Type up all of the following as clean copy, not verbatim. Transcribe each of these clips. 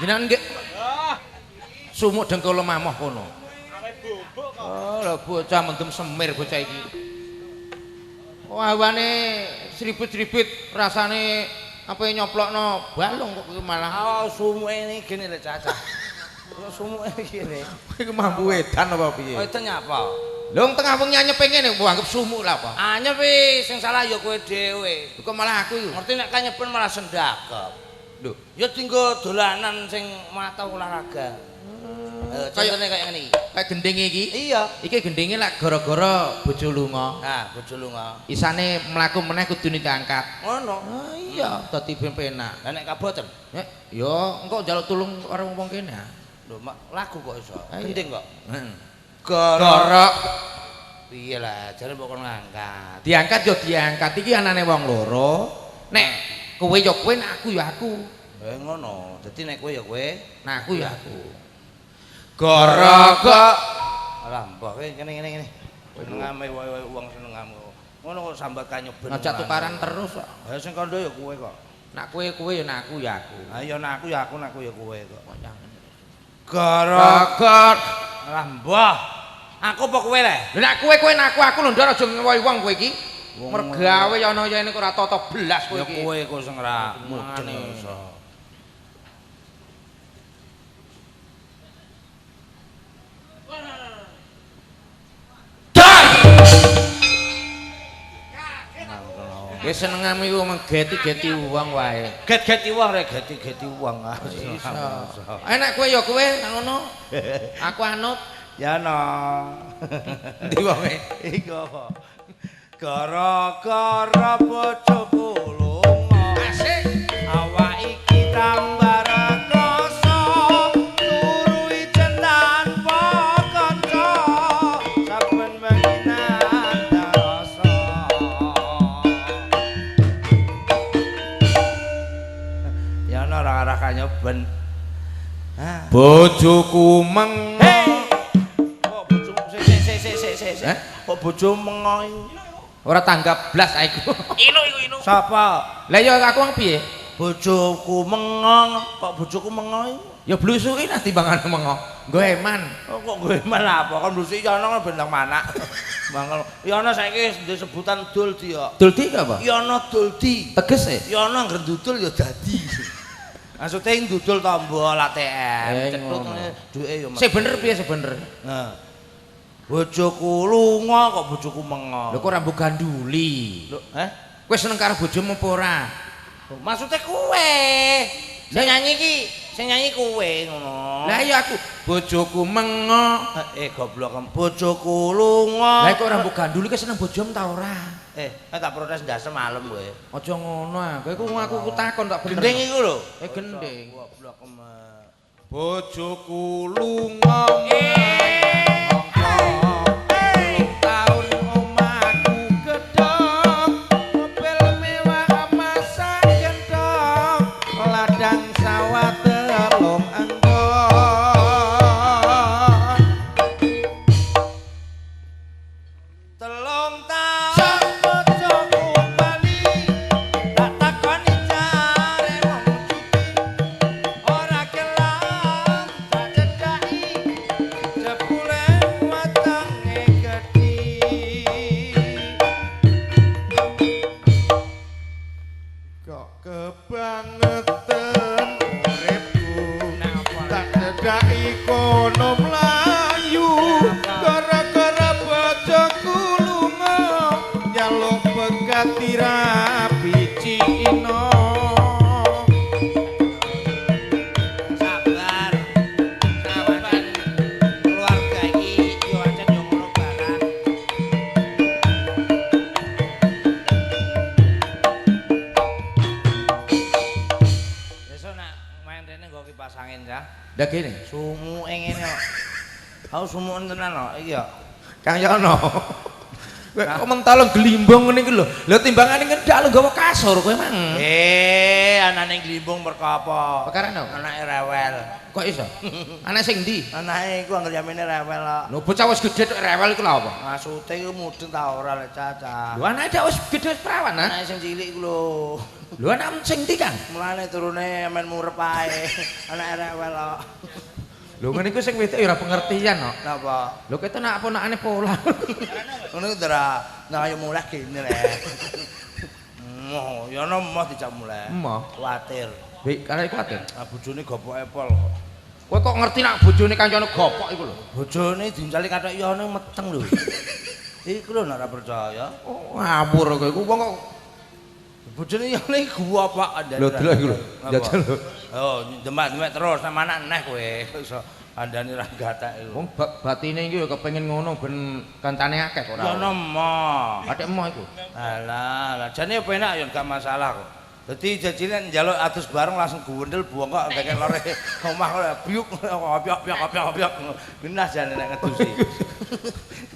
Jenengan nggih sumuk dengkul mamoh kono. Oh, lha bocah mendem semir bocah iki. Awane sribut-sribut rasane apa nyoplokno balung kok malah sumuke ini gini lho Caca. Sumuke gini. Iku mampu edan apa piye? Oh, itu nyapa? Lho tengah wengi anyep ngene mbok anggap sumuk lah apa? Anyep iki sing salah ya kowe dhewe. Kok malah aku iku. Ngerti nek kanyepen malah sendakep. Lho, Ya tinggal dolanan sing mata olahraga. Contohnya kayak ngene iki. Kayak gending iki. Iya. Iki gendinge lak gara-gara bojo lunga. Nah, bojo lunga. Isane mlaku meneh kudu diangkat. Ngono. Ah iya, dadi ben penak. Lah nek kaboten? Ya engko njaluk tulung orang wong kene. Lho, lagu kok iso. Iya. Gending kok. Heeh. Gorok. Piye lah, jare mbok kon ngangkat. Diangkat yo diangkat iki anane wong loro. Nek kowe yo kowe, nek aku ya aku. Ngono. Dadi nek kowe ya kowe, Nah aku ya aku. Gorok. Alah, mbok ngene. Senengame wae wong senengame. Ngono kok sambat kanyeben. Ngajak tukaran terus kok. Ha sing kandha ya kowe kok. Nak kowe ya nak aku ya aku. Ha ya nak aku ya aku, nak kowe ya kowe kok. Gorok. Alah, mbah. Aku apa kowe le? Lha nak kowe nak aku lho ndar aja ngewohi wong kowe iki. Mergawe ya ana ya ini kok ora tata belas kowe Ya iki. kowe kok sing ra mudeng iso. Wis senengane iku menggeti-geti wong wae. Get-geti wong rek geti-geti wong. Enak kowe ya kowe ngono. Aku anut. Ya no. Endi wonge? Iku apa? Gara-gara bojoku lunga. Asik. Awak iki tambah rekoso. Turu ijen tanpa kanca. Saben bengi nanda rasa. Ya no ora kanyeben. Bojoku meng. Kok bojomu sik. Kok bojomu mengo iki? Ora tanggap blas aku. Inu. Sapa? Lah ya aku wong piye? Bojoku mengo, kok bojoku mengo iki? Ya blusuki lah timbangane mengo. Nggo eman. Oh, kok gue mana apa? Kan blusuki ya ana bendang mana. Mangkel. Ya ana saiki disebutan duldi ya. Duldi apa? Ya ana duldi. Tegese. Ya ana ngrendudul ya dadi. Maksudnya ndudul tombol ATM, cetut duwe ya. Sing bener piye sing bener? Nah. Bojoku lunga kok bojoku mengo. Lho kok rambut ganduli. Lho, Kowe seneng karo bojomu apa ora? Maksudnya kowe. Sing nyanyi kowe ngono. Lah iya aku bojoku mengo. Goblok, bojoku lunga. Lah kok rambut ganduli ke seneng bojomu ta ora? Tak protes ndas malam kowe. Aja ngono ah. Kowe aku takon tak bener. Gending iku lho. Gending. Goblok kemek. Bojoku lunga. Dah kene. Sumuke ngene kok. Aku sumuken tenan kok iki ya. Kang Yono. Kok mentolo glimbong ngene iki lho. Lha timbangane ngendhak lho gawa kasur kowe mang. Anane glimbung merko apa? Perkara no? Anake rewel. Kok iso? Anak sing ndi? Anake iku anggere yamene rewel kok. Lho bocah wis gedhe tok rewel iku lho apa? Maksude iku mudeng ta ora lek caca. Lho anake wis gedhe perawan ha? Anake sing cilik iku lho. Lho anak sing ndi Kang? Mulane turune men murep ae. Anake rewel kok. Lho ngene iku sing wedok ya ora pengertian kok. Napa? Lho ketenak ponakane pola. Ngono ku ndra, nah ayo mulai gini rek. Moh, ya ono moh dijak mulai. Moh. Kuwatir. Wih, karena kuwatir. Ah bojone gopok epol. Kowe kok ngerti nak bojone kancane gopok iku lho. Bojone diuncali kathok ya ono meteng lho. Iku lho nek ora percaya. Oh, ngawur kowe iku wong kok Bojone ya nek gopok andane. lho delok iku lho. Jajal lho. Oh, demak-demak terus sama anak neh kowe. Iso andane ra gathek iku. Wong batine iki ya kepengin ngono ben kancane akeh kok ora. Ya ono moh. Atik emoh iku. Alah, jane penak ya gak masalah kok. Dadi jajine njaluk atus bareng langsung guwendel buang kok ndekek lore omah kok biuk opiok. Benas jane nek ngedusi.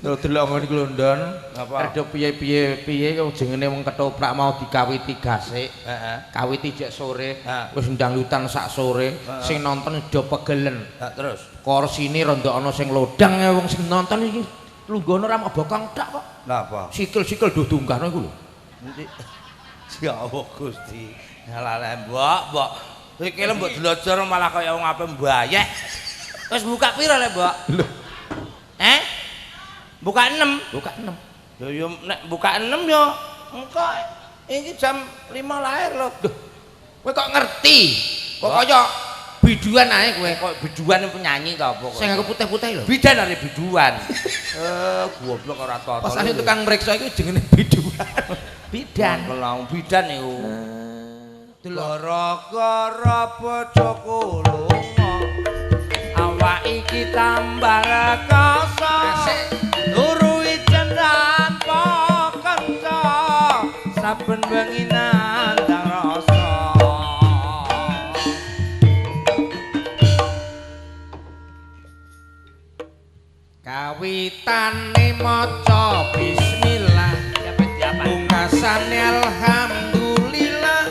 Lho delok ngono iku lho Ndon. Apa? Rada piye kok jenenge wong ketoprak mau dikawiti gasik. Heeh. Kawiti jek sore, Ha. wis ndangdutan sak sore, sing nonton do pegelen. Nah, terus Korsine rada ana sing lodang wong sing nonton iki lungguhane ra mau bokong dak kok. napa? Sikil-sikil do dungkahno iku lho. Nanti ya Allah Gusti. Ngalale mbok. Iki lho mbok delojor malah kaya wong ape mbayek. Wis buka pira le, Mbok? Lho, Buka 6. buka 6. Yo nek buka 6 yo engko iki jam 5 lahir lho. Duh, kowe kok ngerti? Kok kaya biduan ae kowe. Kok biduan penyanyi ta apa kok? Sing aku putih-putih lho. Bidan are biduan. Goblok ora toto. Pas ane tukang mriksa iku jenenge biduan. Bidan. Kelang bidan niku. Delok. Gara-gara bojoku lunga. Awak iki tambah rekoso. Turu ijen tanpa kanca. Saben bengi nandang rasa. Kawitane maca bismillah, pungkasane alhamdulillah.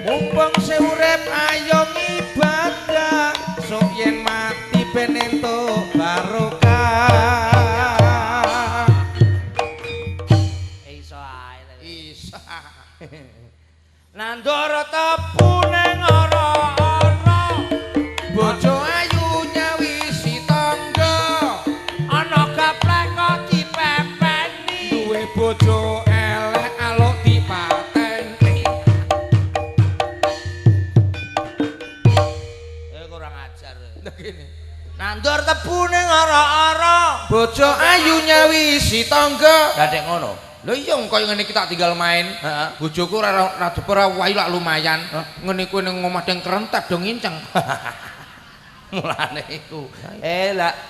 Mumpung urip ayo ibadah, sok yen mati ben entuk barokah. Iso ae. Isa. Nandur tepu ning ora-ora. Bojo ayu nyawisi tangga, Ana gaplek kok dipepeni. duwe bojo elek alok dipateni. Kurang ajar. Begini. Nandur tebu ning ora-ora. Bojo ayu nyawisi tangga. Lah dek ngono. Lho iya kaya ngene iki tak tinggal main. Heeh. Bojoku ora wae lak lumayan. Ngene kuwi ning omah deng kerentap do nginceng. Mulane iku.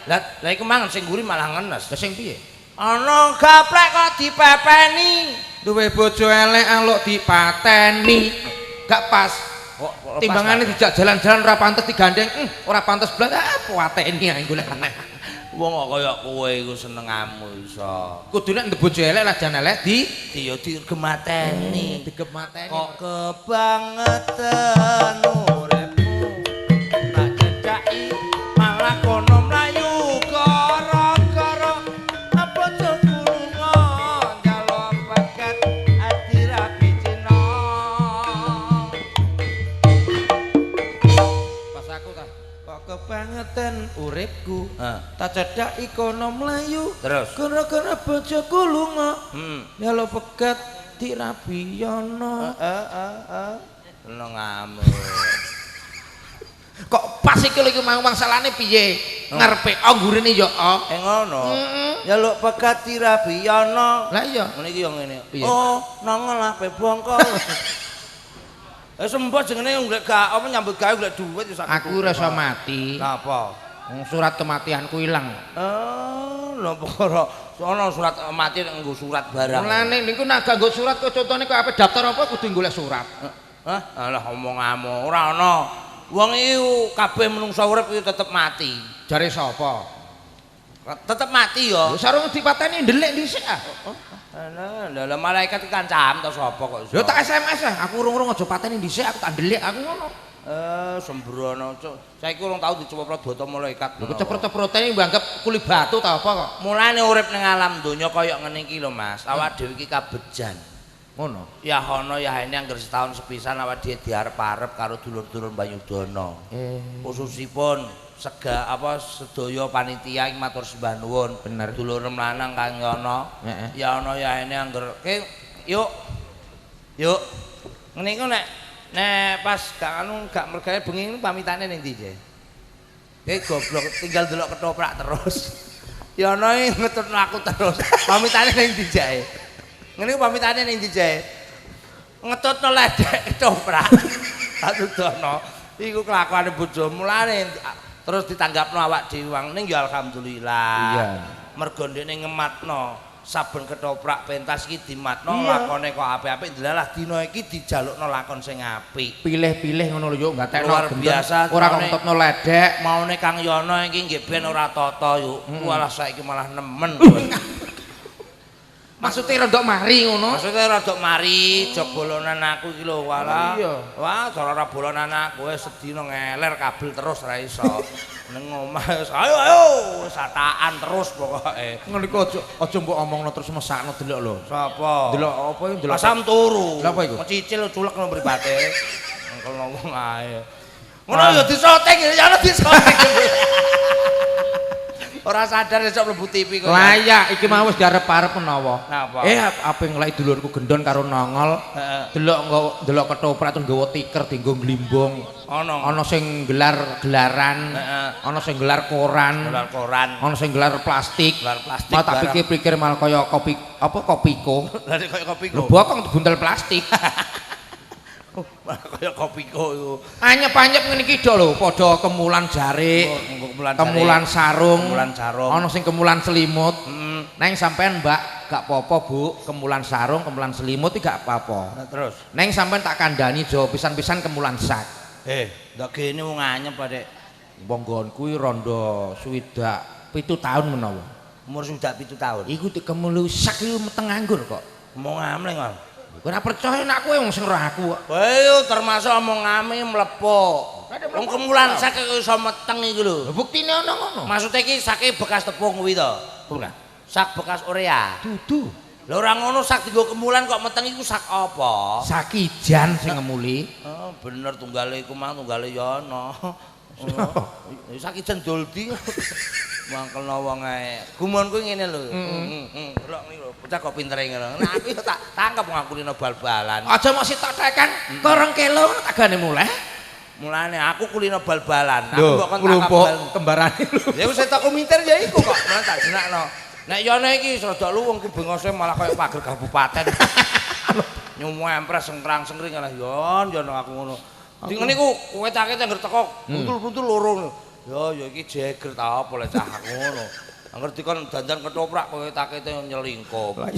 Lah iku mangan sing guri malah ngenes. Lah sing piye? Ana gaplek kok dipepeni. Duwe bojo elek alok dipateni. Gak pas. Kok Timbangane dijak jalan-jalan ora pantes digandeng. Ora pantes blas. Pateni ae golek aneh. wong kok kaya kowe iku senengamu iso. Kudune ndek bojo elek lah jan elek Dia digemateni. digemateni. Kok kebangetan uripmu. Tak cecaki malah kono mlayu gara-gara apa sepulunga njaluk paket ati rapi cina. Pas aku ta kok kebangetan uripku. Heeh. Tak cedhaki kono mlayu. Terus? Gara-gara bojoku lunga. Nyalo pegat dirabi yono. Senengamu. Kok pas iki lho iki mau mangsalane piye? Ngarepe anggurene ya Ngono. Njaluk pegat dirabi yono. Lah iya. Ngene iki yo ngene. Piye? Oh, nongol ape bongkol. Sembah jenenge golek gak apa nyambut gawe golek duit ya sak. Aku rasa mati. Napa? Surat kematianku ilang. Lho perkara ana surat mati nggo surat barang. Mulane niku nek gak nggo surat kok contone kok ape daftar apa kudu golek surat. Hah? Alah omonganmu ora ana. Wong iki kabeh menungsa urip iki tetep mati. Jare sapa? Tetep mati ya. Lho sarung dipateni ndelik dhisik ah. Lah malaikat iki kancam ta sapa kok iso. Yo tak SMS ah, aku urung aja pateni dhisik aku tak ndelik aku ngono. Sembrono cuk. Saiki urung tau dicoplok bata malaikat. Lho kecepet-cepeten iki mbangkep kuli batu ta apa kok. Mulane urip ning alam donya kaya ngene iki lho Mas. Awak dhewe iki kabejan. Ngono. Ya ana ya ini angger setahun sepisan awak dhewe diarep-arep karo dulur-dulur Banyudana. Khususipun sedaya panitia iki matur sembah nuwun. Bener. Dulur lanang Kang Yono. Ya ana ya ini angger yuk. Ngene iku nek pas gak mergawe bengi pamitane ning ndi, Je? Goblok tinggal delok ketoprak terus. Ya ana ngetutno aku terus. Pamitane ning ndi, Je? Ngene iku pamitane ning ndi, Je? Ngetutno ledek ketoprak. Aduh dono. Iku kelakuane bojomu mulane terus ditanggapno awak dhewe wang ning ya alhamdulillah. Iya. Mergo ndekne ngematno saben ketoprak pentas iki dimatno lakone kok apik-apik delalah dina iki dijalukno lakon sing apik. Pilih-pilih ngono lho yo gatekno luar biasa ora kontotno ledek. Maune Kang Yono iki nggih ben ora tata yo. Walah saiki malah nemen. Maksudnya rodok mari ngono. Maksudnya rodok mari jog bolonan aku iki lho walah. Wah, cara ora bolonan aku wis sedina ngeler kabel terus ra iso. Ning omah ayo sataan terus pokoke. Ngono iku aja mbok omongno terus mesakno delok lho. Sapa? Delok apa iki delok. Asam turu. Lha apa iku? Cicil culek nang mripate. Engkel ngomong ae. Ngono ya disoting ya disoting. Ora sadar esuk mlebu TV kok. Layak iki mau wis diarep-arep menawa. Napa? Apa ngelaki dulurku gendon karo nongol. Delok ketoprak terus nggawa tiker dienggo glimbong. Ana sing gelar gelaran, ana sing gelar koran. Ana sing gelar plastik. Mau tak pikir-pikir malah kaya kopiko. Lah kaya kopiko. Bokong buntel plastik. Kaya kopiko iku. Anyep-anyep ngene iki do lho, padha kemulan jarik, kemulan sarung, ana sing kemulan selimut. Neng sampean Mbak, gak apa-apa Bu, kemulan sarung, kemulan selimut iki gak apa-apa. Terus, neng sampean tak kandhani jo pisan-pisan kemulan sak. ndak kene wong anyep Pak Dek. Wong nggonku iki randa swidak 7 tahun menawa. Umur swidak 7 tahun. Iku dikemulu sak iku meteng nganggur kok. Omong amling kok. Kowe ora percaya nek kowe wong sing roh aku kok. Kowe termasuk omong ame mlepok. Wong kemulan sak iso meteng iki lho. Buktine ana ngono. Maksude iki sake bekas tepung kuwi to. Ora. Sak bekas urea. Dudu. Lha ora ngono sak dienggo kemulan kok meteng iku sak apa? Sak ijan sing ngemuli. Oh, bener tunggale iku mang tunggale ya ana. Sak ijan doldi. Mangkelno wong ae. Gumonku ngene lho. Delok iki lho, bocah kok pintere ngono. Nah aku tak tangkep ngakulino bal-balan. Aja mok sitok tekan, korong kelo tak gane muleh. Mulane aku kulino bal-balan. Aku kok kon tangkep kembarane lho. Ya wis tak kuminter ya iku kok, mulane tak jenakno. Nek yone iki rada luwung ku bengose malah kaya pager kabupaten. Nyumu empres sengkrang-sengring lah yon aku ngono. Di ngene iku kowe take angger teko buntul-buntul loro. Ya iki jeger ta apa le cah ngono. Angger dikon dandan ketoprak kowe takete nyelingkup.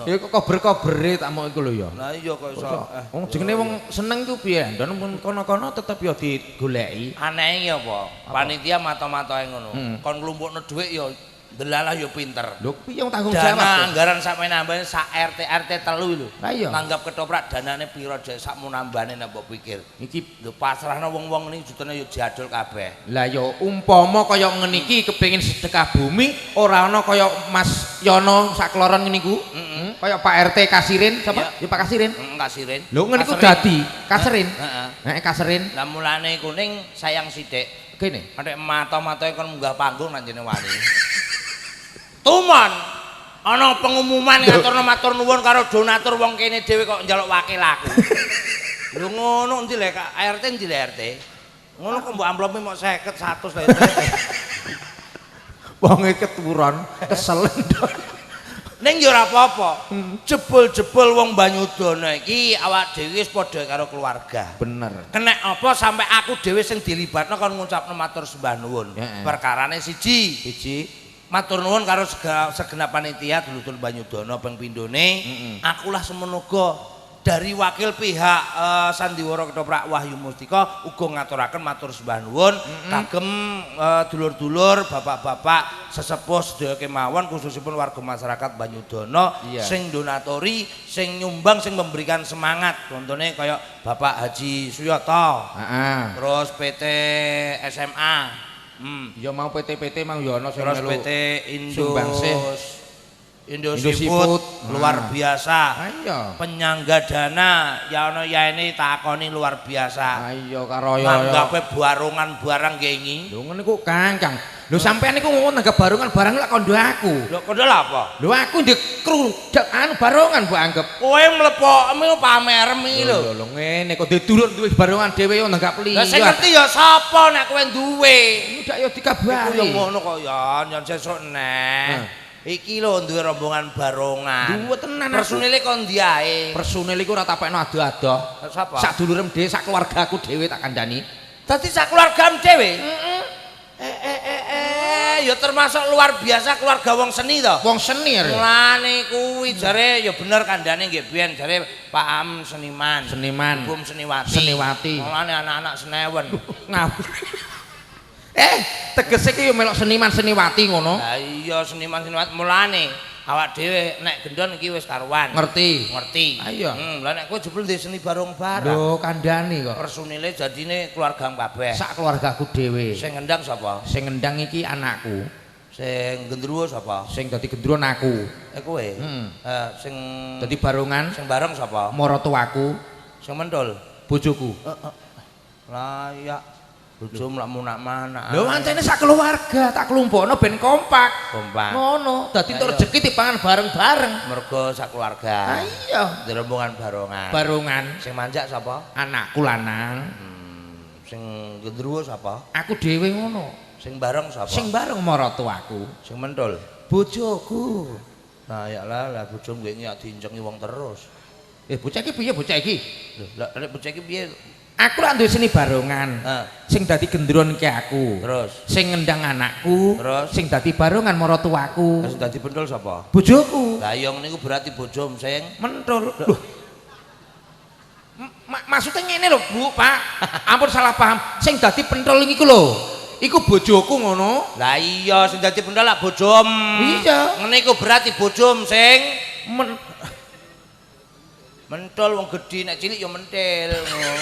Ya kok kober-kobere tak mau iku lho ya. Lah iya kok iso. Wong jenenge wong seneng ku piye? Ndon pun kono-kono tetep ya digoleki. Aneh iki apa? Panitia mata-matae ngono. Kon nglumpukno dhuwit ya delalah ya pinter. Lho piye wong tanggung jawab? Dana anggaran sak menambane sak RT 3 lho. Lah iya. Tanggap ketoprak danane pira jek sak munambane nek mbok pikir. Iki lho pasrahno wong-wong niki jutene ya jadul kabeh. Lah ya umpama kaya ngene iki kepengin sedekah bumi ora ana kaya Mas Yono sak kloron ngene iku. Kaya Pak RT Kasirin sapa? Ya Pak Kasirin. Kasirin. Lho ngene iku dadi Kasirin. Heeh. Kasirin. Lah mulane kuning sayang sithik. Kene. Nek mata-matae kon munggah panggung nang jene wali. Tuman ana pengumuman ngaturno matur nuwun karo donatur wong kene dhewe kok njaluk wakil aku. Lho ngono endi lek RT endi lek RT? Ngono kok mbok amplope mok 50 100 lek. Wonge keturon kesel. Ning ya ora apa-apa. Jebul-jebul wong Banyudana iki awak dhewe wis padha karo keluarga. Bener. Kenek apa sampai aku dhewe sing dilibatno kon ngucapno matur sembah nuwun. Perkarane siji. Matur nuwun karo segenap panitia dulur Banyudana ping pindhone. Akulah semenaga dari wakil pihak Sandiwara Ketoprak Wahyu Mustika uga ngaturaken matur sembah nuwun kagem dulur-dulur bapak-bapak sesepuh sedaya kemawon khususipun warga masyarakat Banyudana sing donatori sing nyumbang sing memberikan semangat contohnya kaya Bapak Haji Suyoto terus PT SMA ya mau PT-PT mang ya ana sing terus PT Indo Seafood luar biasa. Iya. Penyangga dana ya ana ya ini takoni luar biasa. Iya karo ya. Manggape barongan barang gengi. Lho ngene ku Kang. Lho sampean niku ngomong nanggap barongan barang lak kondo aku. Lho kondo lha apa? Lho aku ndek kru anu barongan mbok anggap. Kowe mlepokmu pamer mi lho. Lho ngene kok dulur duwe barongan dhewe yo nanggap liya. Lah sing ngerti ya sapa nek kowe duwe? Ndak yo dikabari. Yo ngono kok ya nyon sesuk nek. Iki lho duwe rombongan barongan. Duwe tenan. Personile kon ndi ae? Personil iku ora tapekno ado-ado. Sapa? Sak dulurem dhewe, sak keluargaku dhewe tak kandhani. Dadi sak keluargam dhewe? Ya termasuk luar biasa keluarga wong seni to. Wong seni ya. Mulane kuwi jare ya bener kandhane nggih biyen jare Pak Am seniman. Seniman. Ibu Seniwati. Seniwati. Mulane anak-anak senewen. Ngawur. Tegese ki yo melok seniman Seniwati ngono. Lah iya seniman Seniwati mulane awak dhewe nek gendon iki wis karuan. Ngerti. Iya. Lah nek kowe jebul ndek seni bareng-bareng. Lho kandhani kok. Personile jadine keluarga kabeh. Sak keluargaku dhewe. Sing ngendang sapa? Sing ngendang iki anakku. Sing gendruwo sapa? Sing dadi gendruwo aku. Kowe. Sing dadi barongan. Sing bareng sapa? Maratuwaku. Sing mentul bojoku. Layak bojo mlak munak mana. Lho ancene sak keluarga tak klumpukno ben kompak. Ngono. Dadi entuk rezeki dipangan bareng-bareng. Mergo sak keluarga. Iya. Rombongan barongan. Barongan. Sing manjak sapa? Anakku lanang. Sing gendruwo sapa? Aku dhewe ngono. Sing bareng sapa? Sing bareng maratuwaku. Sing mentul. Bojoku. Nah ya lah bojomu nggih nyak diincengi wong terus. Bocah iki piye bocah iki? Lho, lek bocah iki piye? Aku lak duwe seni barongan. Sing dadi gendron ki aku. Terus sing ngendang anakku. Terus sing dadi barongan maratuwaku. Sing dadi pentul sapa? Bojoku. Lah yo niku berarti bojomu sing mentul. Lho. Maksudnya ngene lho, Bu, Pak. Ampun salah paham. Sing dadi pentul iku lho. Iku bojoku ngono. Lah iya sing dadi pentul lak bojom. Iya. Ngene iku berarti bojom sing mentul wong gedhi nek cilik yo mentil ngono.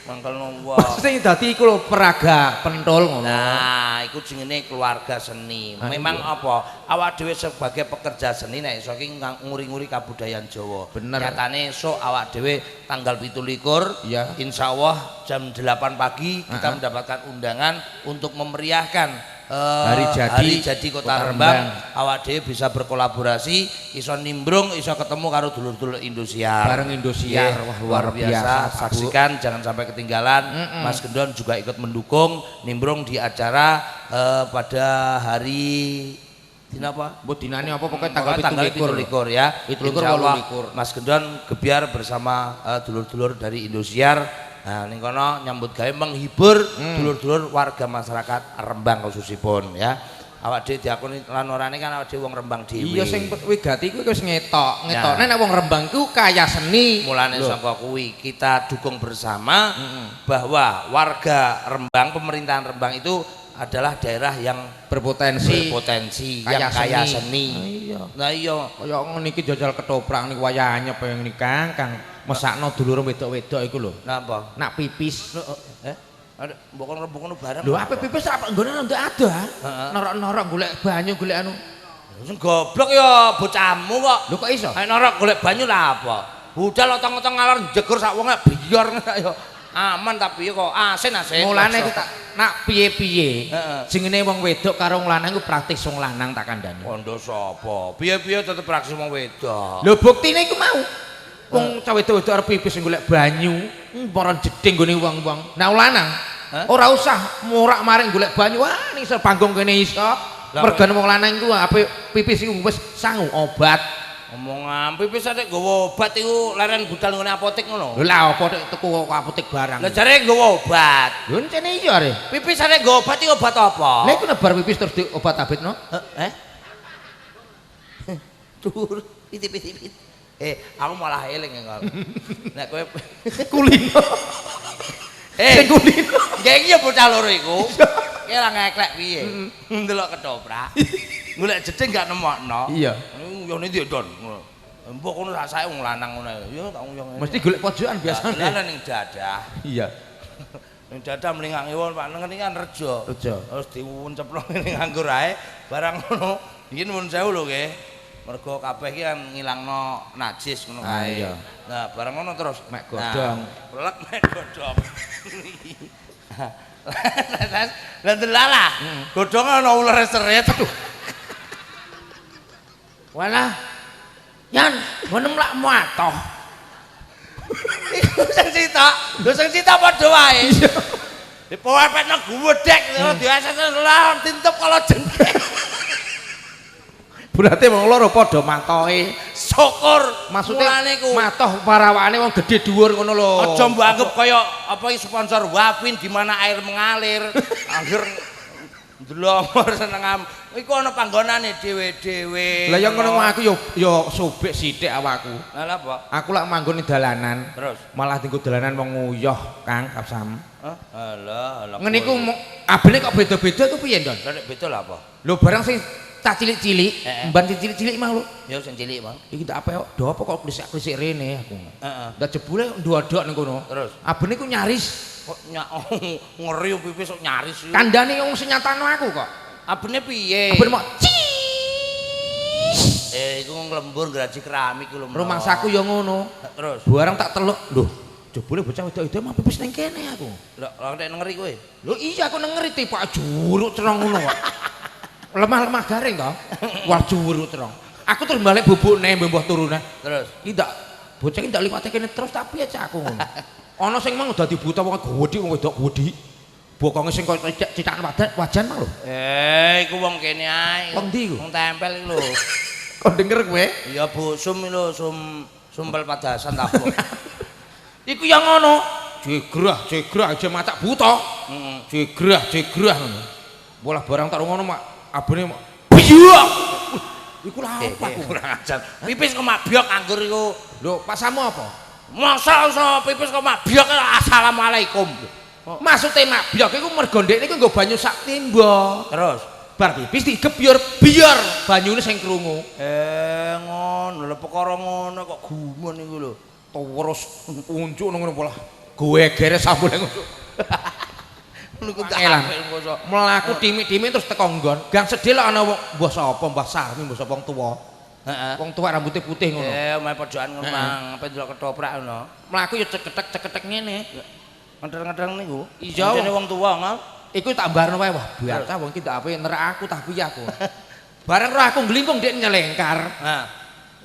Mangkel wong. Sing dadi iku lho peraga pentul ngono. Nah, iku jenenge keluarga seni. Memang apa? Awak dhewe sebagai pekerja seni nek iso iki nguri-nguri kabudayan Jawa. Bener. Nyatane esuk awak dhewe tanggal 17 ya. Insyaallah jam 8 pagi kita mendapatkan undangan untuk memeriahkan hari jadi Kota Rembang. Awak dhewe bisa berkolaborasi, iso nimbrung, iso ketemu karo dulur-dulur Indosiar. Bareng Indosiar, wah luar biasa. Saksikan, jangan sampai ketinggalan. Mas Gendon juga ikut mendukung nimbrung di acara pada hari apa? Mbok dinane apa pokoknya tanggal 17 ya. Insyaallah Mas Gendon gebyar bersama dulur-dulur dari Indosiar. Nah, ning kono nyambut gawe menghibur dulur-dulur warga masyarakat Rembang khususipun ya. Awak dhewe diakoni lan orane kan awak dhewe wong Rembang dhewe. Iya sing wigati kuwi wis ngetok. Ngetokne nek wong Rembang ku kaya seni. Mulane saka kuwi kita dukung bersama bahwa warga Rembang, pemerintahan Rembang itu adalah daerah yang berpotensi yang kaya seni. Nah iya kaya ngene iki jajal ketoprak niku wayahane pengen nih Kang mesakno dulur wedok-wedok iku lho. Napa? Nak pipis. Ada mbokon bareng. Lho apa pipis apa nggone ndak ada. Norok-norok golek banyu golek anu. Sing goblok ya bocahmu kok. Lho kok iso? Nek norok golek banyu lah apa? Budal otong-otong ngalor jegur sak wonge biyor ya. Aman tapi kok asin. Mulane kita nak piye-piye jenenge wong wedok karo wong lanang iku praktis wong lanang tak kandhani. Kondo sapa? Piye-piye tetep praktis wong wedok. Lho buktine iku mau. Wong cah wedok-wedok arep pipis golek banyu, moron jeding gone wong-wong. Nah wong lanang ora usah morak-maring golek banyu. Wah ning panggung kene iso. Mergane wong lanang iku ape pipis iku wis sangu obat. Omongan pipis arek nggawa obat iku leren budal ngene apotek ngono. Lho lah apa nek tuku apotek barang. Lah jare nggawa obat. Lho encene iya are. Pipis arek nggawa obat iki obat apa? Lha iku nebar pipis terus di obat abetno. Tur pit-pit. Aku malah eling engko. Nek kowe kulino. Sing kulino. Nggih iki ya bocah loro iku. Ki ora ngeklek piye. Ndelok ketoprak. Golek jeding gak nemokno. Iya. Nguyone ndi, Don? Mbok kono rasake wong lanang ngono. Ya tak nguyong ngene. Mesti golek pojokan biasane. Lah ning dadah. Iya. Ning dadah mlingak ngiwon Pak Neng kan rejo. Rejo. Terus diwunceplok ning nganggur ae barang ngono. Iki nuwun sewu lho nggih. Mergo kabeh iki kan ngilangno najis ngono kae. Iya. Nah, barang ngono terus mek godhong. Pelek mek godhong. Lah delalah. Godhong ana uler seret. Walah. Yan, ngono mlak matoh. Iku sing sitok, lho sing sitok padha wae. Dipowepetno guwedhek diasesno lah tintup kala jengking. Berarti wong loro padha matohe. Syukur maksudnya iku matoh parawane wong gedhe dhuwur ngono lho. Aja mbok anggap kaya apa iki sponsor Wapin di mana air mengalir. Angger ndelomor seneng iku ana panggonane dhewe-dhewe. Lah ya ngono aku ya sobek sithik awakku. Lah apa? Aku lak manggon ning dalanan. Terus malah tinggo dalanan wong nguyah, Kang Kapsam. Alah. Ngene iku abene kok beda-beda ku piye, Don? Lah nek beda lha apa? Lho barang sing tak cilik-cilik, mban cilik-cilik mah lho. Ya sing cilik, Bang. Iki tak apa do apa kok klisik-klisik rene aku. Heeh. Ndak jebule ndodok ning kono. Terus abene ku nyaris kok ngeri pipis kok nyaris. Kandhane wong sing nyatano aku kok. Abene piye? Abene mok iku nglembur graji keramik ku lho. Rumangsaku ya ngono. Terus barang tak teluk, lho, jebule bocah wedok-wedok mah pipis ning kene aku. Lho, nek ngeri kowe. Lho iya aku nengeri Pak juruk terong ngono kok. Lemah-lemah garing toh. Wah juruk terong. Aku terus balik bubukne mbah turune. Terus iki ndak bocah iki ndak liwate kene terus tapi aja aku ngono. Ana sing mang dadi buta wong gedhi wong wedok gedhi. Bokonge sing koyo cicak wajan mah lho. Iku wong kene ae. Wong ndi iku? Wong tempel iki lho. Kok denger kowe? Iya Bu, sum lho, sumpel padasan ta Bu. Iku yang ngono. Jegrah aja macak buta. Jegrah ngono. Bolah barang tak ngono mak abene mak biyak. Iku lha apa ku? Kurang ajar. Pipis kok mak biyak anggur iku. Lho, pasamu apa? Masa iso pipis kok mak biyak assalamualaikum. Maksudnya mak biyak iku mergo ndekne iku nggo banyu sak timba. Terus bar pipis digebyur biar banyune sing krungu. Ngono lho perkara ngono kok gumun iku lho. Terus uncuk ngono pola. Gewegere sambule ngono. Niku tak mlaku timik-timik terus teko nggon. Gang sedhil ana mbah sapa, Mbah Sarmi, mbah sapa wong tuwa. Heeh. Wong tuwa rambutnya putih ngono. Omahe pojokan ngono mang, apa ndelok ketoprak ngono. Mlaku ya ceketek ngene. Ngedeng-ngedeng niku. Iya. Jane wong tuwa ngono. Iku tak barno wae wah biasa wong iki ndak ape nerak aku tak piye aku. Bareng ro aku nglingkung ndek nyelengkar. Nah.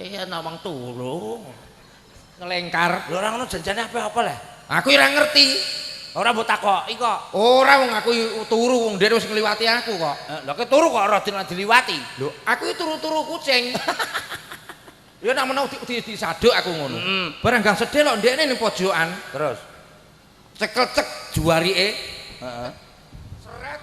Iya ana wong turu. Ngelengkar. Lho ora ngono janjane apa lah? Aku ora ngerti. Ora mbok takoki kok. Ora wong aku turu wong ndek wis ngliwati aku kok. Lha kowe turu kok ora diliwati. Lho, aku turu-turu kucing. Ya nek menawa disaduk aku ngono. Bareng gang sedhe lho ndekne ning pojokan. Terus cekel-cek juwarike. Heeh. Seret.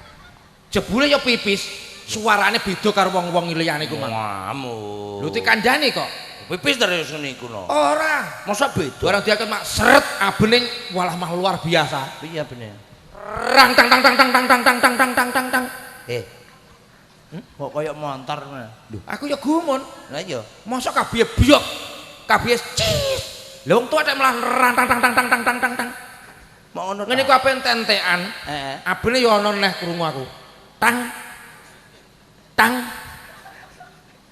Jebule ya pipis. Suarane beda karo wong-wong liyane ku mang. Ngamu. Lho dikandhani kok. Pipis terus ngene iku no. Ora. Masa beda? Barang diaken mak seret abene walah mah luar biasa. Piye bener? Rang tang tang tang tang tang tang tang tang tang tang tang tang. Kok koyo montor ngono. Lho, aku ya gumun. Lah iya. Masa kabeh biok. Kabeh cis. Lha wong tuwa tek malah rang tang tang tang tang tang tang tang tang. Mau ngono. Ngene ku ape ententekan. Heeh. Abene ya ana neh krungu aku. Tang. Tang.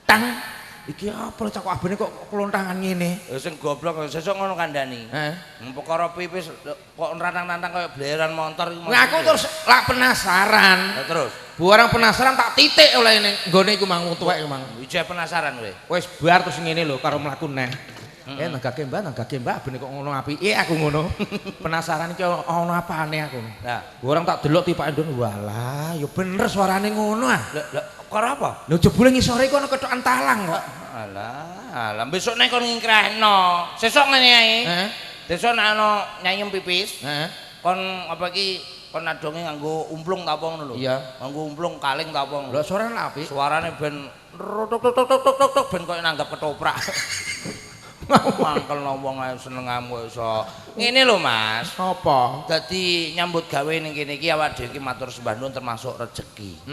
Tang. Iki apa cak abene kok klontangan ngene? Ya sing goblok sesuk ngono kandhani. Heeh. Perkara pipis kok rantang-rantang koyo bleran montor iku. Nah, aku terus lak penasaran. Lah terus. Barang penasaran tak titik oleh ning nggone iku mang tuwek iku mang. Ije penasaran kowe. Wis bar terus ngene lho karo mlaku neh. Nenggake Mbah ben kok ngono apike aku ngono. Penasaran iki ana apane aku. Nah, barang tak delok tipake ndon walah ya bener suarane ngono ah. Lah karo apa? Lho jebule ngisore iku ana kethokan talang kok. Alah besok nek kon ngkrehno. Sesuk ngene ae. Heeh. Besok nek ana nyayem pipis. Heeh. Kon apa iki kon adonge nganggo umplung ta apa ngono lho. Iya. Nganggo umplung kaling ta apa ngono. Lho suarane apik. Suarane ben tok tok tok tok tok ben koyo nanggap ketoprak. Mangkelno wong ae senengamu iso. Ngene lho Mas. Apa? Dadi nyambut gawe ning kene iki awak dhewe iki matur sembah nuwun termasuk rejeki.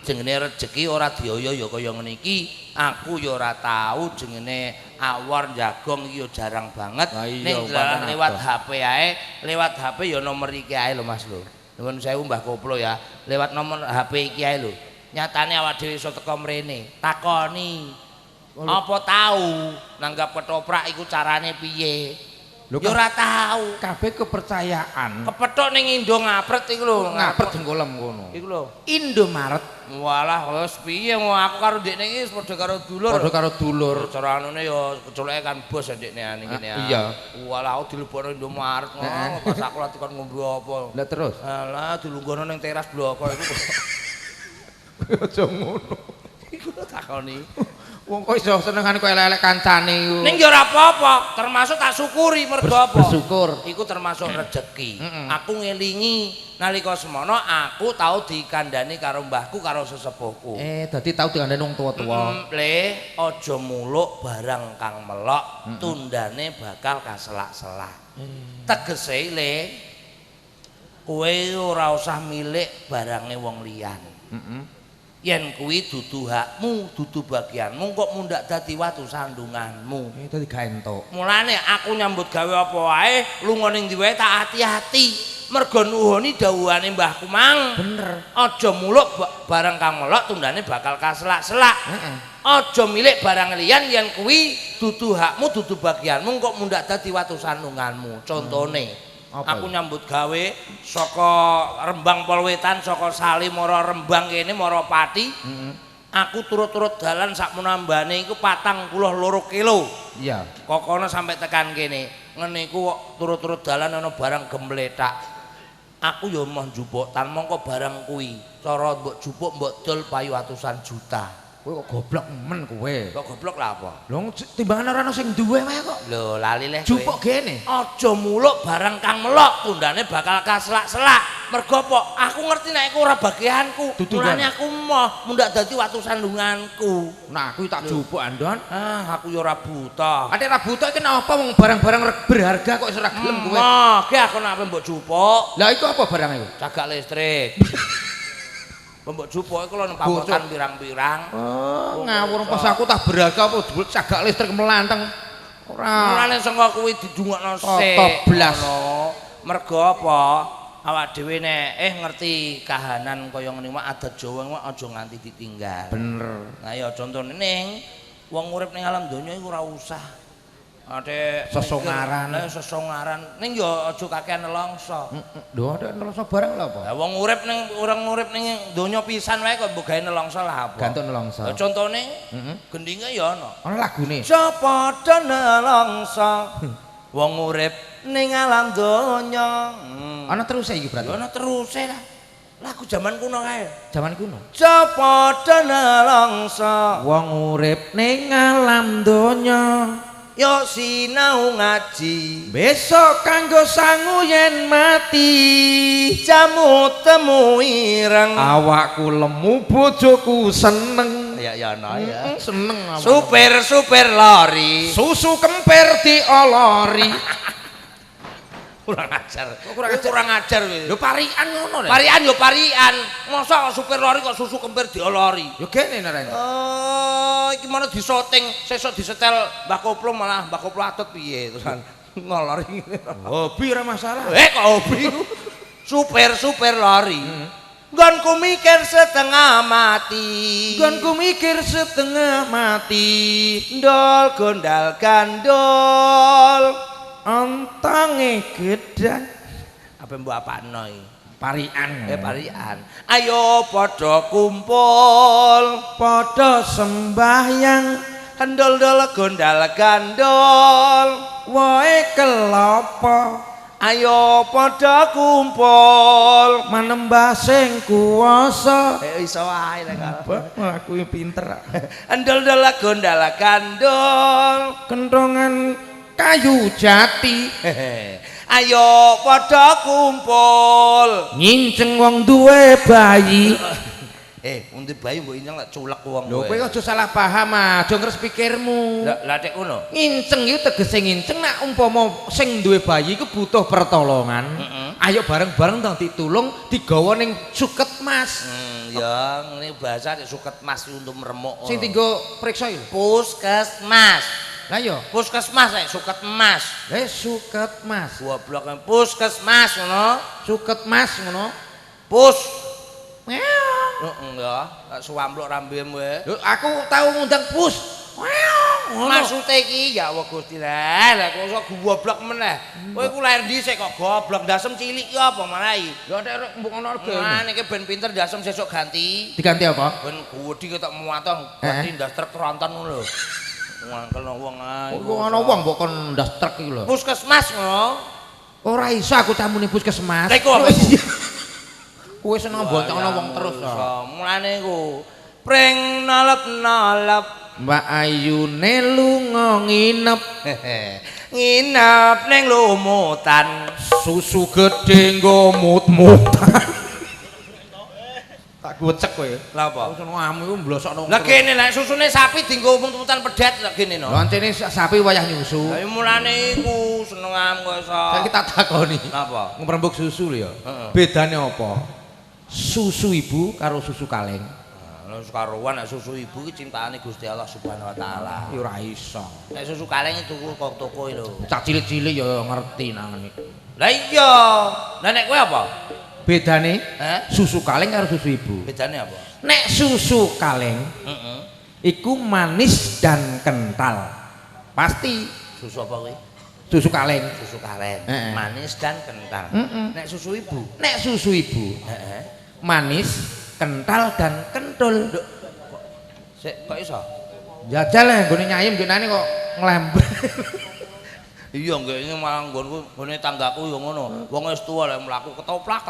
Jenenge rejeki ora dioyo ya kaya ngene iki. Aku ya ora tahu jenenge awor jagong iki ya jarang banget. Ning lewat HP ae, lewat HP ya nomor iki ae lho Mas lho. Nuwun sewu Mbah Koplo ya. Lewat nomor HP iki ae lho. Nyatane awak dhewe iso teko mrene. Takoni apa tahu nanggap ketoprak iku carane piye? Ya ora tahu. Kabeh kepercayaan. Kepethuk ning Indo ngapret iku lho, ngapret jengkolem ngono. Iku lho. Indomaret. Walah wis piye aku karo ndekne iki padha karo dulur. Padha karo dulur. Cara anune ya kecoleke kan bos ndekne ning kene. Iya. Walah aku dilebokno Indomaret ngono. Pas aku lati kon ngombe apa. Lah terus. Alah dilungguhno ning teras bloko iku. Aja ngono. Iku takoni. Wong kok iso senengane kok elek-elek kancane iku. Ning ya ora apa-apa, termasuk tak syukuri mergo apa? Bersyukur. Iku termasuk rezeki. Aku ngelingi nalika semono aku tau dikandani karo mbahku karo sesepuhku. Dadi tau dikandani wong tuwa-tuwa. Le, aja muluk barang kang melok, tundane bakal kaselak-selak. Tegese le kowe ora usah milik barange wong liyan. Yen kuwi dudu hakmu, dudu bagianmu kok mundak dadi watu sandunganmu. Dadi gak entuk. Mulane aku nyambut gawe apa wae, lunga ning ndi wae tak hati-hati. Mergo nuhoni dawuhane Mbahku Mang. Bener. Aja muluk barang kang melok tundane bakal kaselak-selak. Aja milik barang liyan yen kuwi dudu hakmu, dudu bagianmu kok mundak dadi watu sandunganmu. Contone aku nyambut gawe saka Rembang Polwetan saka Sali mara Rembang kene mara Pati. Aku turut-turut dalan sak menambane iku 42 kilo. Iya. Kokono sampai tekan kene. Ngene iku kok turut-turut dalan ana barang gemletak. Aku ya mau njupuk tan mongko barang kuwi. Cara mbok jupuk mbok dol payu atusan juta. Kowe kok goblok men kowe. Kok goblok lah apa? Lho timbangan ora ana sing duwe wae kok. Lho lali leh kowe. Jupuk gene. Aja muluk barang kang melok tundane bakal kaselak-selak. Mergo apa? Aku ngerti nek iku ora bagianku. Mulane aku moh mundak dadi watu sandunganku. Nah, aku tak jupuk Andon. Aku ya ora buta. Atik ora buta iki napa wong barang-barang berharga kok iso ora gelem kowe. Ki aku nek mbok jupuk. Lah iku apa barang iku? Cagak listrik. Mbok jupuk iku lho nang pawotan pirang-pirang. Oh, ngawur pas aku tak berharga apa cagak listrik melanteng. Ora. Mulane sengko kuwi didungokno sik. Toblas. Mergo apa? Awak dhewe nek ngerti kahanan kaya ngene wae adat Jawa wae aja nganti ditinggal. Bener. Nah ya contone ning wong urip ning alam donya iku ora usah ade sesongaran. Sesongaran ning ya aja kakean nelongso. Lho ada nelongso barang lho apa? Lah wong urip ning orang urip ning donya pisan wae kok mbok gawe nelongso lah apa? Gantuk nelongso. Lah contone gendinge ya ana. Ana lagune. Padha nelongso. Wong urip ning alam donya. Ana terus iki berarti. Ana terus lah. Lagu zaman kuno kae. Zaman kuno. Padha nelongso. Wong urip ning alam donya. Yo sinau ngaji. Besok kanggo sangu yen mati. Jamu temu ireng. Awakku lemu bojoku seneng. Ya ana ya. Seneng. Supir lori. Susu kemper diolori. Kurang ajar. Kurang ajar kowe. Lho parian ngono lho. Parian yo parian. Mosok supir lori kok susu kemper diolori. Yo kene nareng. Oh, iki mana disoting, sesuk disetel Mbah Koplo malah Mbah Koplo atut piye terusan ngolori. Hobi ora masalah. Kok hobi. Supir lori. Nggonku mikir setengah mati. Nggonku mikir setengah mati. Ndol gondal gandol. Antange gedang. Apa mbok apakno iki? Parian. Parian. Ayo padha kumpul, padha sembahyang, hendol-dol gondal gandol, wae kelapa. Ayo padha kumpul, manembah sing kuwasa. Iso wae lek aku pinter. Hendol-dol gondal gandol, kentongan kayu jati. Ayo padha kumpul nginceng wong duwe bayi. Undi bayi mbok inyang lek culek wong Lho kowe aja salah paham, aja ngres pikirmu. Lah nek ngono. Nginceng iku tegese nginceng nek umpama sing duwe bayi iku butuh pertolongan. Ayo bareng-bareng dong ditulung digawa ning suket mas. Ya ngene bahasa nek suket mas untuk meremuk. Sing tinggo priksa iki. Puskesmas. Lah yo, Puskesmas nek suket mas. Lah suket mas. Goblok puskesmas ngono. Suket mas ngono. Pus. Meong. Ya, tak suwampluk rambemu wae. Lho aku tau ngundang pus. Meong. Maksude iki ya Allah Gusti lah kok iso goblok meneh. Kowe iku lahir dhisik kok goblok ndasem cilik ya apa manahi. Lho nek mbok ngono rega. Nah niki ben pinter ndasem sesuk ganti. Diganti apa? Ben gudi ketok muatong ganti ndas truk tronton ngono lho. Ngangkelno wong ae. Kok ana wong mbok kon ndas truk iki lho. Puskesmas ngono. Ora iso aku camune puskesmas. Lha iku apa? Kowe seneng bontokno wong terus to. Mulane iku pring nalep-nalep Mbak Ayune lunga nginep. Nginep ning lumutan. Susu gedhe nggo mut-mutan. Tak gocek kowe. Lha apa? Wis ngamu iku mblosokno. Lah kene lek susune sapi dienggo mut-mutan pedet lek kene no. Lah ancene sapi wayah nyusu. Lah mulane iku senengam kok iso. Saiki tak takoni. Napa? Ngrembug susu lho ya. Bedane apa? Susu ibu karo susu kaleng. Lah karuan nek susu ibu iki ciptaane Gusti Allah Subhanahu wa taala. Ya ora iso. Nek susu kaleng tuku kok toko lho. Cak cilik-cilik ya ngerti nang ngene. Lah iya. Lah nek kowe apa? Bedane susu kaleng karo susu ibu. Bedane apa? Nek susu kaleng iku manis dan kental. Pasti Susu apa kowe? susu kaleng. Susu kaleng. Manis dan kental. Nek susu ibu? Nek susu ibu manis, kental dan kentul. Sik kok iso? Jajal lah nggone nyayem genane kok nglember. Iya nggih ini malah nggone tanggaku ya ngono. Wong wis tuwa lek mlaku ketoplak.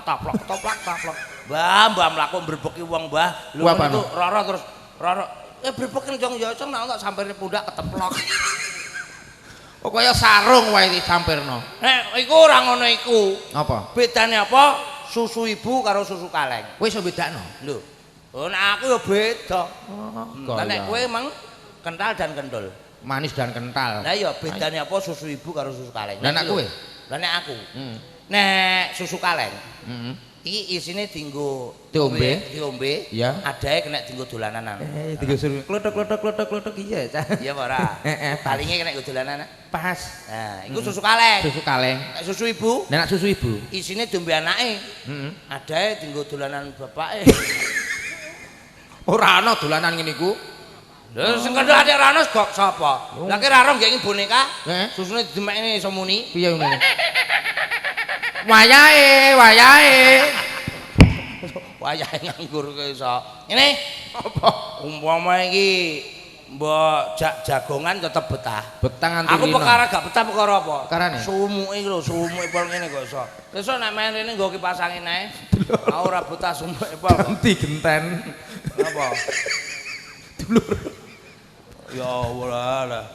Mbah mlaku mbrebeki wong, Mbah. Lho itu roro terus roro brebeken jong ya cong nek sampirne pundak keteplok. Oh kaya sarung wae iki sampirno. Iku ora ngono iku. Apa? Bedane apa? Susu ibu karo susu kaleng. Kowe iso bedakno? Lho. Oh nek aku ya beda. Lah nek kowe emang kental dan kentul. Manis dan kental. Lah iya bedane apa susu ibu karo susu kaleng? Lah nek kowe? Lah nek aku. Nek susu kaleng. Iki isine dienggo diombe. Iya. Adae kena dienggo dolanan. Dienggo suruh klothok iya cah. Iya apa ora? Palinge kena dienggo dolanan. Pas. Nah, iku susu kaleng. Susu kaleng. Nek susu ibu? Nek susu ibu isine diombe anake. Adae dienggo dolanan bapake. Ora ana dolanan ngene iku. Lha sing kandha adik ra ono kok sapa? Lah ki ra ro nggih boneka. Susune dimekne iso muni. Piye ngene? Wayahe. Wayahe nganggur kok iso. Ngene apa? Umpama iki mbok jagongan tetep betah. Betah nganti aku perkara gak betah perkara apa? Perkarane? Sumuke iki lho, sumuke pol ngene kok iso. Besok nek main rene nggo kipas angin ae. Ora betah sumuke pol. Ganti genten. Apa? Dulur. Ya Allah.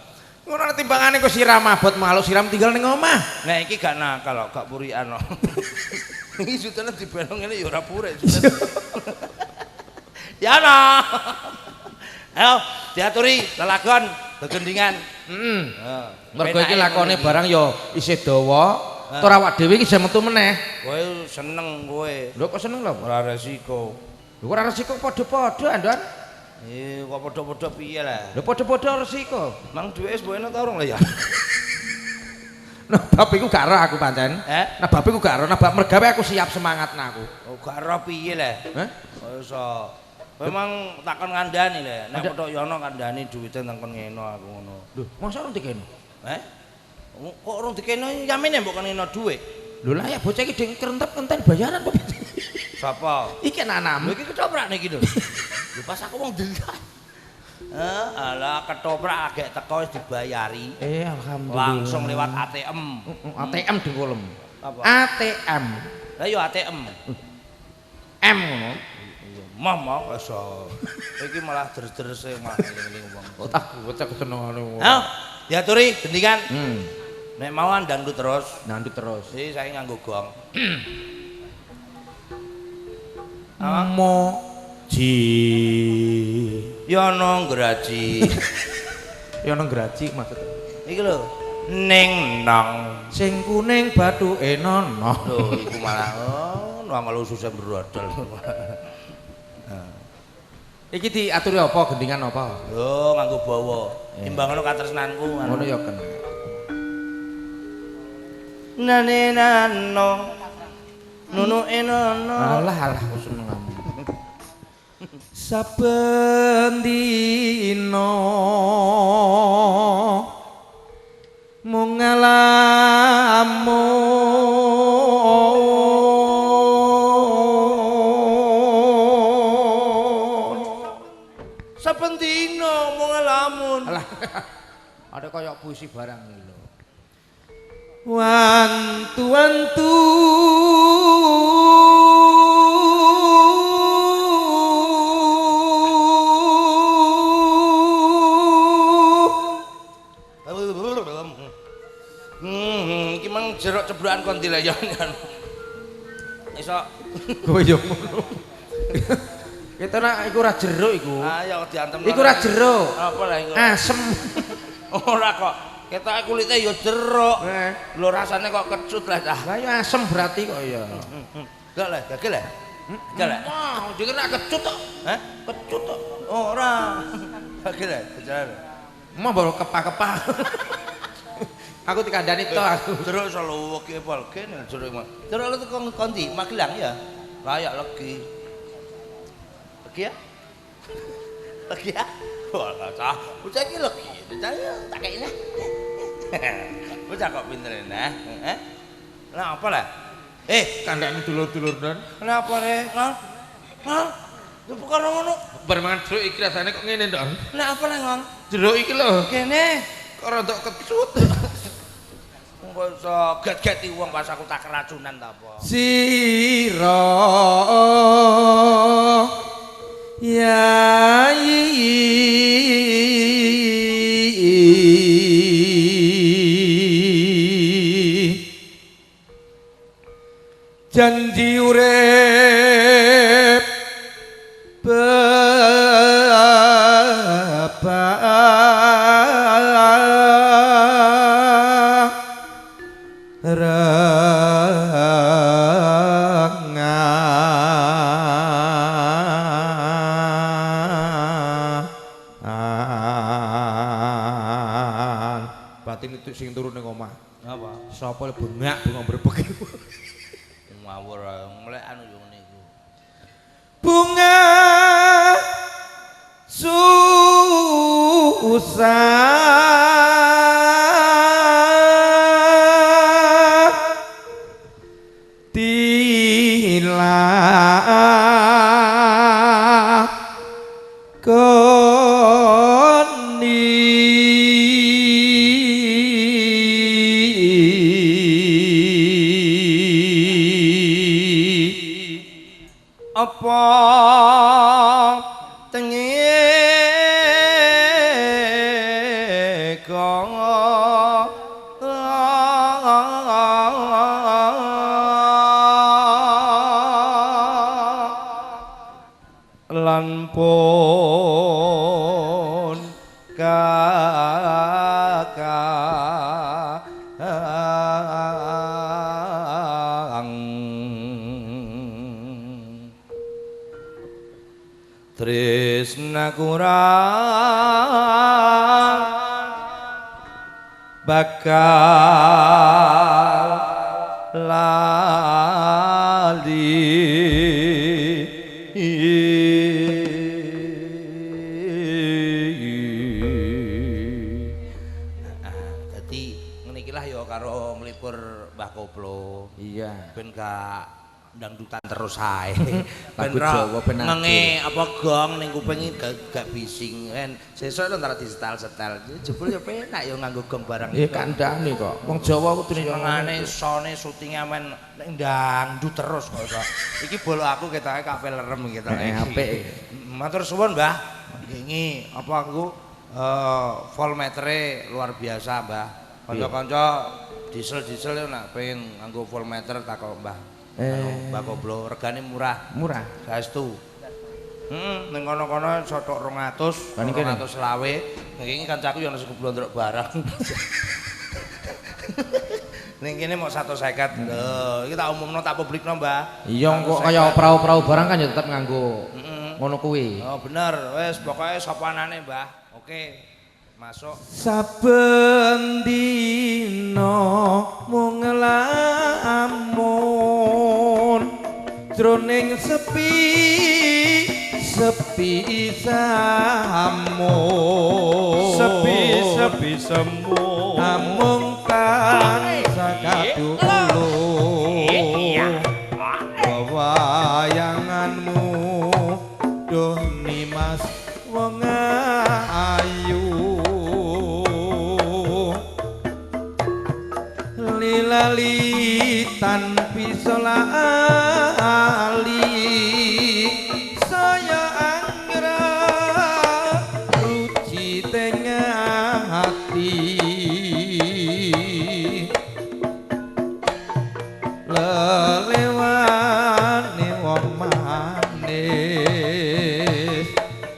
Ngono timbangane kok siram abot maluk siram tinggal ning omah. Nah iki gak nakal kok, gak purian kok. Iki sutene dibelong ngene ya ora purik. Ya no. Ayo diaturi lelagon gegendingan. Mergo iki lakone barang ya isih dawa, tur awak dhewe iki jam metu meneh. Kowe seneng kowe. Lho kok seneng lho? Ora resiko. Lho ora resiko padha-padha, Andon. Kok padha-padha piye lah? Lho padha-padha resiko. Mang duwe wis mbok ta urung lah ya. Nah, bab iku gak ero aku pancen. Nah, bab iku gak ero, nah bab mergawe aku siap semangat aku. Oh, gak ero piye lah? Kok iso. Memang takon ngandani lho. Nek petok yono kandhani duwite nang kon ngeno aku ngono. Lho, masa urung dikene? Kok urung dikene yamene mbok kene dhuwit. Lho lah ya bocah iki ding kerentep-kenten bayaran kok. Sapa? Iki anakmu. Lho iki ketoprak niki lho. Lho pas aku wong delan. Alah ketoprak agek teko wis dibayari. Alhamdulillah. Langsung lewat ATM. ATM dengkulem. Apa? ATM. Lah yo ATM. M ngono. Mama iso. Iki malah deres-derese malah eling-eling wong. Tak bocah kesenengane. Ayo, diaturi gendingan. Nek mau dangdut terus. Dangdut terus. Iki saya nganggo gong. Mo Ji. Ya ana graji. Ya ana graji maksudnya. Iki lho, ning nang Sing kuning bathuke nono. lho iku malah nang susah brodol. Iki diaturi apa gendingan apa? Yo nganggo bawa. Timbang ngono katresnanku. Ngono ya ken. Nane nano. Nunu enono. Alah wis ngono. Saben dina mung ngalamun. Saben dina mung ngalamun. Alah. Ada kaya puisi barang iki lho. Wantu-wantu iki mang jeruk ceblokan kon dilayon. Iso kowe yo ngono. Kita nak iku ora jeruk iku. Ah ya diantem. Iku ora jeruk. Apa lah iku? Asem. Ora kok. Ketoke kulite ya jeruk. Lho rasane kok kecut lah dah. Lah ya asem berarti kok ya. Gak lah, gagel lah. Gak lah. Wah, dikira nak kecut tok. Hah? Kecut tok. Ora. Gagel lah, jalan. Mau baru kepak-kepak. Aku dikandani tok aku. Jeruk selalu oke pol kene jeruk mah. Jeruk lu tukang kondi Magelang ya. Layak legi. Legi ya? Legi ya? Wah, cah. Bocah iki legi. Bocah tak kene. Bocah kok pinter nah. Heh. Lah apa lah? Kandhane dulur-dulur dan. Kenapa re? Hah? Hah? Lu perkara ngono. Bar mangan jeruk iki rasane kok ngene, Ndon. Lah apa lah, Ngong? Jeruk iki lho. Kene. Kok rada kecut. Kok iso get-geti wong pas aku tak keracunan ta apa? Sira janji urip batin itu sing turun ning omah. Apa? Sapa le bengak berbek. Ngawur nglek anu yo ngene iku. Bunga susah Apa tengiko lan pun tresna kurang bakal lali jadi ngene iki lah ya karo nglipur Mbah Koplo. Iya. Ben gak dangdutan terus ae. Lagu Jawa ben nenge apa gong ning kuping gak bising kan. Sesuk ntar disetel-setel. Jebul ya penak ya nganggo gong barang. Iya kandhane kok. Wong Jawa kudune yo ngene sone syuting amen ning dangdut terus kok iso. Iki bolo aku ketoke kafe lerem gitu. Apik. Matur suwun, Mbah. Nggih, apa aku volmetere luar biasa, Mbah. Kanca-kanca diesel-diesel nek pengen nganggo volmeter tak kok, Mbah. Mbah Koplo regane murah. Murah. Saestu. Ning kono-kono sotok 200, 200 selawe. Iki kancaku yo ana sing blondrok barang. Ning kene mok 150. Lho, iki tak umumno tak publikno, Mbah. Iya kok kaya perahu-perahu barang kan ya tetep nganggo ngono kuwi. Oh, bener. Wis pokoke sapa anane, Mbah. Oke. Masuk. Saben dina mung ngelamun jroning sepi semu amung tansah kadulu wayanganmu duh nimas wong ayu lilali tanpi solali saya anggra ruci tengah hati lelewani wong manis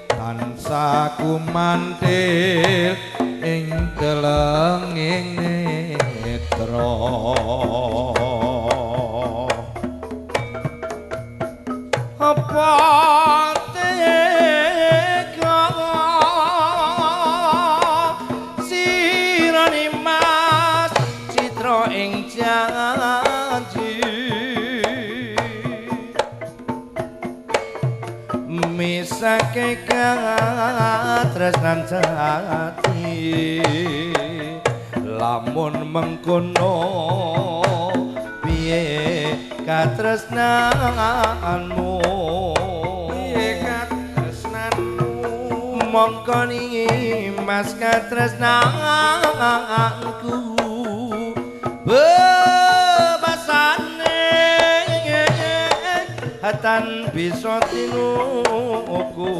tansah kumantil ing delenging netra apa tega sirane mas citra ing janji misake katresnan jati lamun mengkono piye katresnanmu mongko nimas katresnanku bebasane hatan bisa tinuku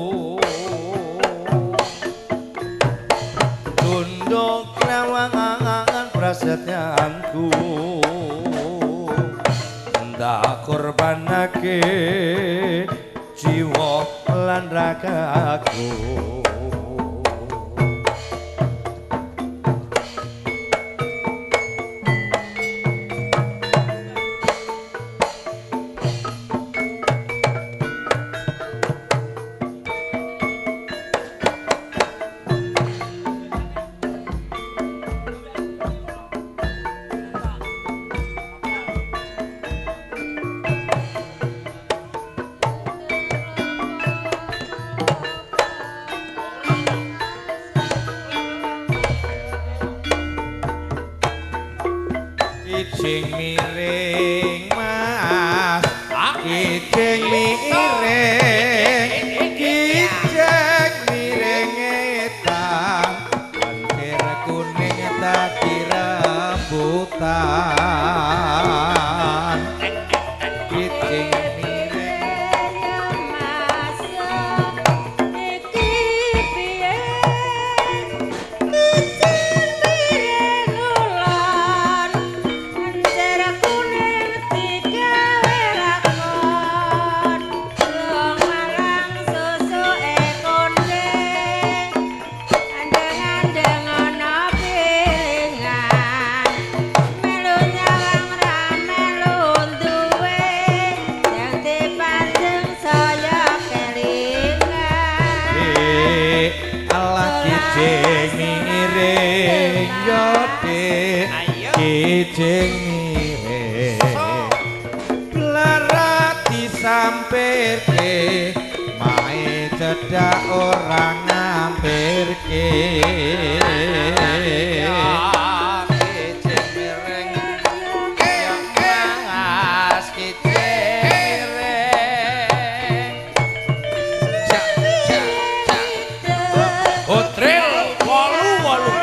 tunduk lawangan prasetyanku ndak korbanake jiwa lan ragaku Kijing miring mas kijing miring etan pantir kuning tak kira butan kijing kijing miring larati sampirke mae cedak orang ngampirke kijing miring yang mas kijing miring jak hotril walu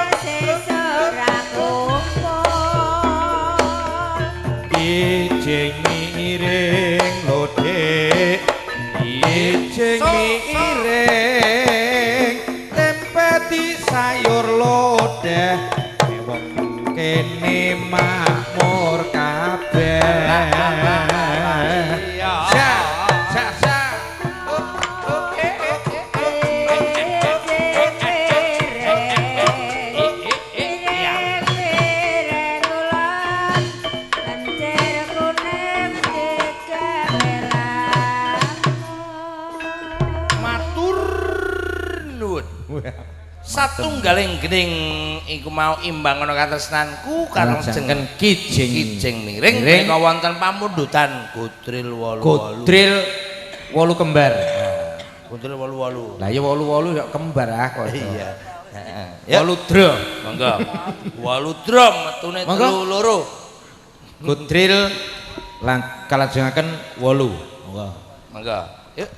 kijing miring lodhe kijing miring tempeti sayur lodhe wong kene makmur kabeh oke satunggaling gening iku mau imbang ana katresnanku karo jeneng Kijing Miring menika wonten pamundutan Godril 88. Godril 8 kembar. Godril 88. Lah ya 88 ya kembar kok. Iya. Heeh. 8 dro. Monggo. 8 dro metune 3 loro. Godril kalajengaken 8. Monggo. Monggo. Yuk.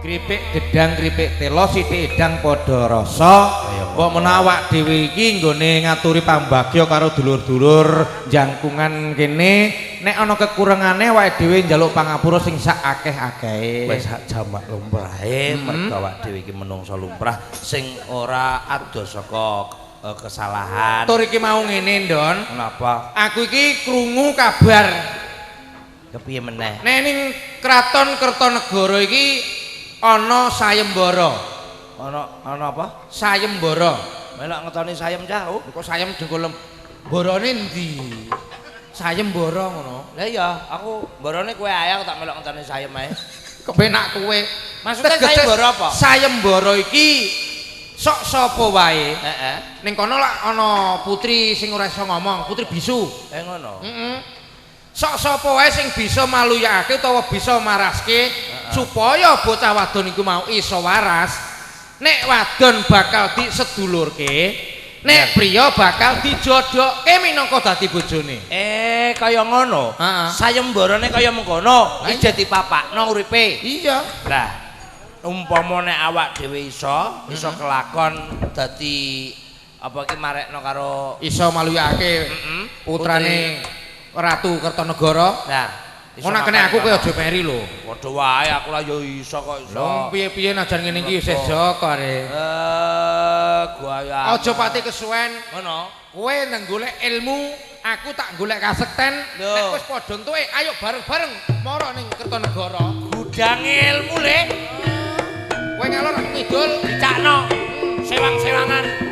Kripik gedang kripik telo sithik edang padha rasa. Kok menawak dhewe iki nggone ngaturi pambagya karo dulur-dulur jangkungan kene, nek ana kekurangane awake dhewe njaluk pangapura sing sak akeh-akehe. Wis sak jamak lumrahe mergo awake dhewe iki menungsa lumrah sing ora adoh saka kesalahan. Tur iki mau ngene, Ndon. Kenapa? Aku iki krungu kabar. Kepiye meneh? Nek ning Kraton Kertanegara iki ana sayembara. Ana apa? Sayembara. Melok ngetoni sayem jauh. Kok sayem dengkul borone ndi? Sayembara ngono. Lah iya, aku borone kowe ae aku tak melok ngetoni sayem ae. Kepenak kowe. Maksudnya sayembara apa? Sayembara iki sok sapa wae. Heeh. Ning kono lak ana putri sing ora iso ngomong, putri bisu. Ngono. Heeh. Sok sapa wae sing bisa maluyake utawa bisa maraske supaya bocah wadon iku mau iso waras. Nek wadon bakal disedulurke, nek priya bakal dijodokke minangka dadi bojone. Kaya ngono. Sayembarane kaya mengkono, iki dadi papakno uripe. Iya. Lah, umpama nek awak dhewe iso kelakon dadi apa iki marekno karo iso maluyake putrane Ratu Kertanegara. Nah, ngono kene aku kowe aja meri lho. Padha wae aku lah yo iso kok iso. Wong piye-piye najan ngene iki isih Joko are. Gua Aja pati kesuwen. Ngono. Kowe nang golek ilmu, aku tak golek kasekten. Nek wis padha entuke, ayo bareng-bareng mara ning Kertanegara. Gudang ilmu le. Kowe ngalor aku ngidul dicakno. Sewang-sewangan.